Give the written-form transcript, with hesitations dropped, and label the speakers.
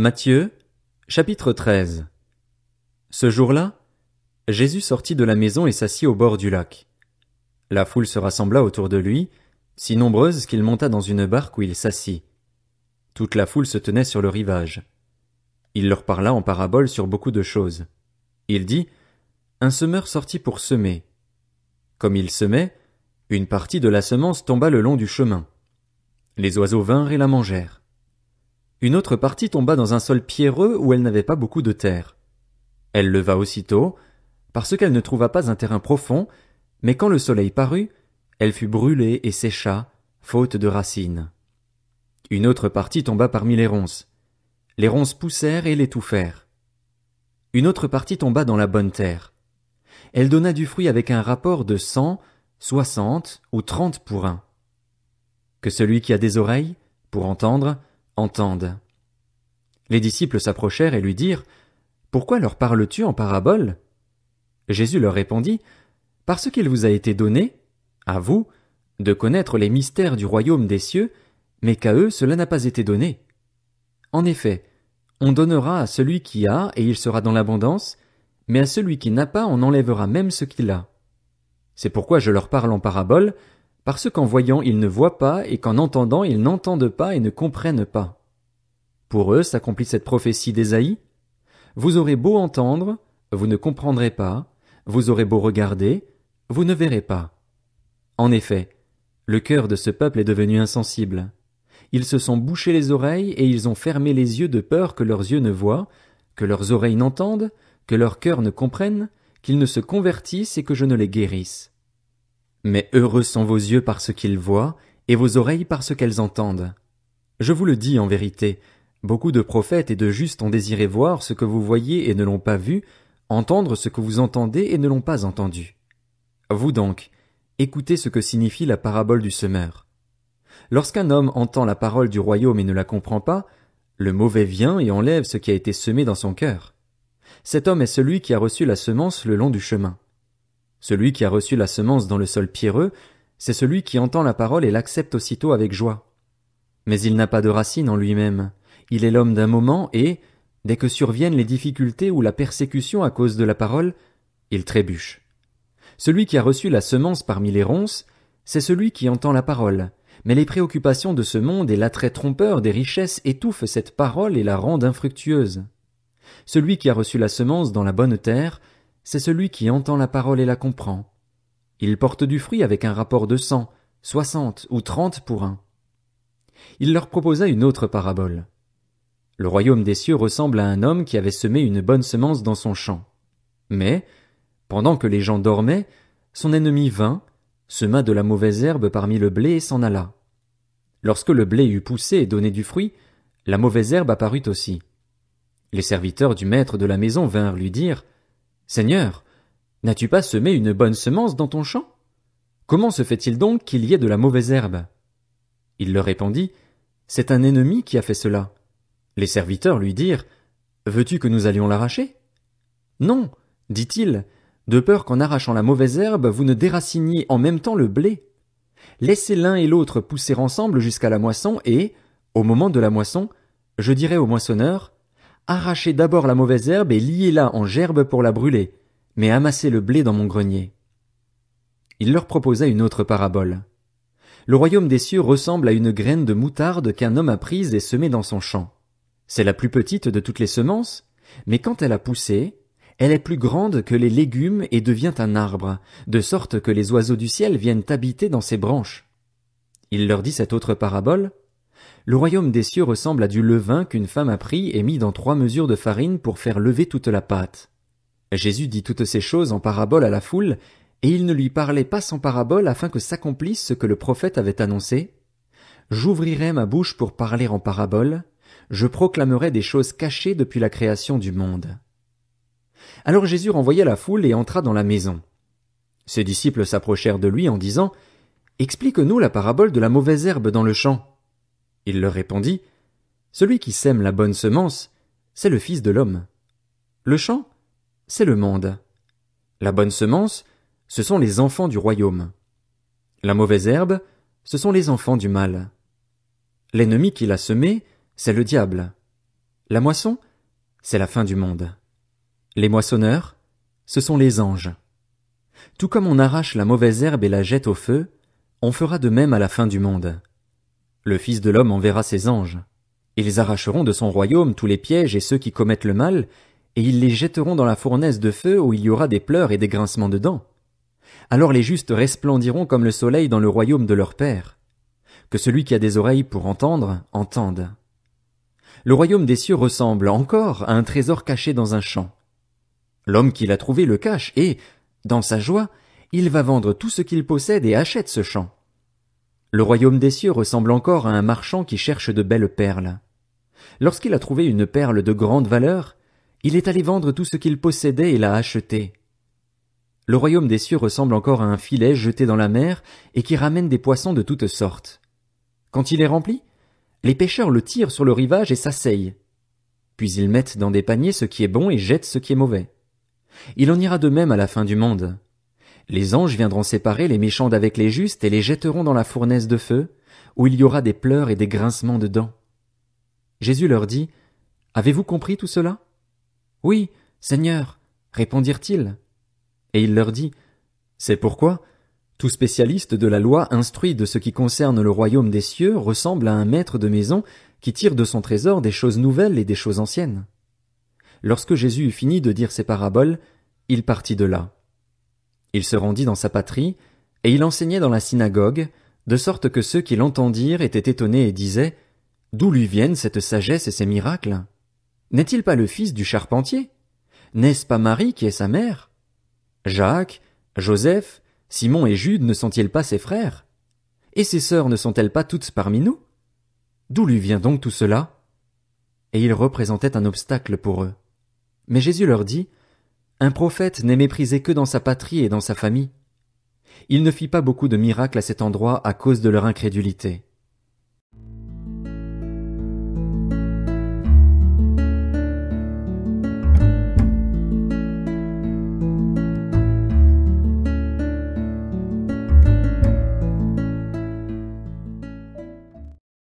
Speaker 1: Matthieu, chapitre 13. Ce jour-là, Jésus sortit de la maison et s'assit au bord du lac. La foule se rassembla autour de lui, si nombreuse qu'il monta dans une barque où il s'assit. Toute la foule se tenait sur le rivage. Il leur parla en parabole sur beaucoup de choses. Il dit, un semeur sortit pour semer. Comme il semait, une partie de la semence tomba le long du chemin. Les oiseaux vinrent et la mangèrent. Une autre partie tomba dans un sol pierreux où elle n'avait pas beaucoup de terre. Elle leva aussitôt, parce qu'elle ne trouva pas un terrain profond, mais quand le soleil parut, elle fut brûlée et sécha, faute de racines. Une autre partie tomba parmi les ronces. Les ronces poussèrent et l'étouffèrent. Une autre partie tomba dans la bonne terre. Elle donna du fruit avec un rapport de 100, 60 ou 30 pour un. Que celui qui a des oreilles, pour entendre, entende. Les disciples s'approchèrent et lui dirent, « Pourquoi leur parles-tu en parabole ?» Jésus leur répondit, « Parce qu'il vous a été donné, à vous, de connaître les mystères du royaume des cieux, mais qu'à eux cela n'a pas été donné. En effet, on donnera à celui qui a, et il sera dans l'abondance, mais à celui qui n'a pas, on enlèvera même ce qu'il a. C'est pourquoi je leur parle en parabole, parce qu'en voyant ils ne voient pas, et qu'en entendant ils n'entendent pas et ne comprennent pas. Pour eux s'accomplit cette prophétie d'Ésaïe. Vous aurez beau entendre, vous ne comprendrez pas, vous aurez beau regarder, vous ne verrez pas. En effet, le cœur de ce peuple est devenu insensible. Ils se sont bouchés les oreilles et ils ont fermé les yeux de peur que leurs yeux ne voient, que leurs oreilles n'entendent, que leur cœur ne comprenne, qu'ils ne se convertissent et que je ne les guérisse. Mais heureux sont vos yeux parce qu'ils voient, et vos oreilles parce qu'elles entendent. Je vous le dis en vérité, beaucoup de prophètes et de justes ont désiré voir ce que vous voyez et ne l'ont pas vu, entendre ce que vous entendez et ne l'ont pas entendu. Vous donc, écoutez ce que signifie la parabole du semeur. Lorsqu'un homme entend la parole du royaume et ne la comprend pas, le mauvais vient et enlève ce qui a été semé dans son cœur. Cet homme est celui qui a reçu la semence le long du chemin. Celui qui a reçu la semence dans le sol pierreux, c'est celui qui entend la parole et l'accepte aussitôt avec joie. Mais il n'a pas de racine en lui-même. Il est l'homme d'un moment et, dès que surviennent les difficultés ou la persécution à cause de la parole, il trébuche. Celui qui a reçu la semence parmi les ronces, c'est celui qui entend la parole, mais les préoccupations de ce monde et l'attrait trompeur des richesses étouffent cette parole et la rendent infructueuse. Celui qui a reçu la semence dans la bonne terre, c'est celui qui entend la parole et la comprend. Il porte du fruit avec un rapport de 100, 60 ou 30 pour un. Il leur proposa une autre parabole. Le royaume des cieux ressemble à un homme qui avait semé une bonne semence dans son champ. Mais, pendant que les gens dormaient, son ennemi vint, sema de la mauvaise herbe parmi le blé et s'en alla. Lorsque le blé eut poussé et donné du fruit, la mauvaise herbe apparut aussi. Les serviteurs du maître de la maison vinrent lui dire, « Seigneur, n'as-tu pas semé une bonne semence dans ton champ? Comment se fait-il donc qu'il y ait de la mauvaise herbe ?» Il leur répondit, « C'est un ennemi qui a fait cela. » Les serviteurs lui dirent, « Veux-tu que nous allions l'arracher ?» Non, dit-il, de peur qu'en arrachant la mauvaise herbe, vous ne déraciniez en même temps le blé. Laissez l'un et l'autre pousser ensemble jusqu'à la moisson et, au moment de la moisson, je dirai au moissonneur, arrachez d'abord la mauvaise herbe et liez-la en gerbe pour la brûler, mais amassez le blé dans mon grenier. Il leur proposa une autre parabole. Le royaume des cieux ressemble à une graine de moutarde qu'un homme a prise et semée dans son champ. C'est la plus petite de toutes les semences, mais quand elle a poussé, elle est plus grande que les légumes et devient un arbre, de sorte que les oiseaux du ciel viennent habiter dans ses branches. Il leur dit cette autre parabole. Le royaume des cieux ressemble à du levain qu'une femme a pris et mis dans 3 mesures de farine pour faire lever toute la pâte. Jésus dit toutes ces choses en parabole à la foule, et il ne lui parlait pas sans parabole afin que s'accomplisse ce que le prophète avait annoncé. J'ouvrirai ma bouche pour parler en parabole, je proclamerai des choses cachées depuis la création du monde. Alors Jésus renvoya la foule et entra dans la maison. Ses disciples s'approchèrent de lui en disant, « Explique-nous la parabole de la mauvaise herbe dans le champ. » Il leur répondit, « Celui qui sème la bonne semence, c'est le Fils de l'homme. Le champ, c'est le monde. La bonne semence, ce sont les enfants du royaume. La mauvaise herbe, ce sont les enfants du mal. L'ennemi qui l'a semé, c'est le diable. La moisson, c'est la fin du monde. Les moissonneurs, ce sont les anges. Tout comme on arrache la mauvaise herbe et la jette au feu, on fera de même à la fin du monde. Le Fils de l'homme enverra ses anges. Ils arracheront de son royaume tous les pièges et ceux qui commettent le mal, et ils les jetteront dans la fournaise de feu où il y aura des pleurs et des grincements de dents. Alors les justes resplendiront comme le soleil dans le royaume de leur Père. Que celui qui a des oreilles pour entendre, entende. Le royaume des cieux ressemble encore à un trésor caché dans un champ. L'homme qui l'a trouvé le cache et, dans sa joie, il va vendre tout ce qu'il possède et achète ce champ. Le royaume des cieux ressemble encore à un marchand qui cherche de belles perles. Lorsqu'il a trouvé une perle de grande valeur, il est allé vendre tout ce qu'il possédait et l'a achetée. Le royaume des cieux ressemble encore à un filet jeté dans la mer et qui ramène des poissons de toutes sortes. Quand il est rempli, les pêcheurs le tirent sur le rivage et s'asseyent. Puis ils mettent dans des paniers ce qui est bon et jettent ce qui est mauvais. Il en ira de même à la fin du monde. Les anges viendront séparer les méchants d'avec les justes et les jetteront dans la fournaise de feu, où il y aura des pleurs et des grincements de dents. Jésus leur dit, « Avez-vous compris tout cela » ? « Oui, Seigneur, répondirent-ils. Et il leur dit, « C'est pourquoi tout spécialiste de la loi instruit de ce qui concerne le royaume des cieux ressemble à un maître de maison qui tire de son trésor des choses nouvelles et des choses anciennes. » Lorsque Jésus eut fini de dire ces paraboles, il partit de là. Il se rendit dans sa patrie, et il enseignait dans la synagogue, de sorte que ceux qui l'entendirent étaient étonnés et disaient, « D'où lui viennent cette sagesse et ces miracles? N'est-il pas le fils du charpentier? N'est-ce pas Marie qui est sa mère? Jacques, Joseph, Simon et Jude ne sont-ils pas ses frères? Et ses sœurs ne sont-elles pas toutes parmi nous? D'où lui vient donc tout cela? » Et il représentait un obstacle pour eux. Mais Jésus leur dit, « Un prophète n'est méprisé que dans sa patrie et dans sa famille. » Il ne fit pas beaucoup de miracles à cet endroit à cause de leur incrédulité.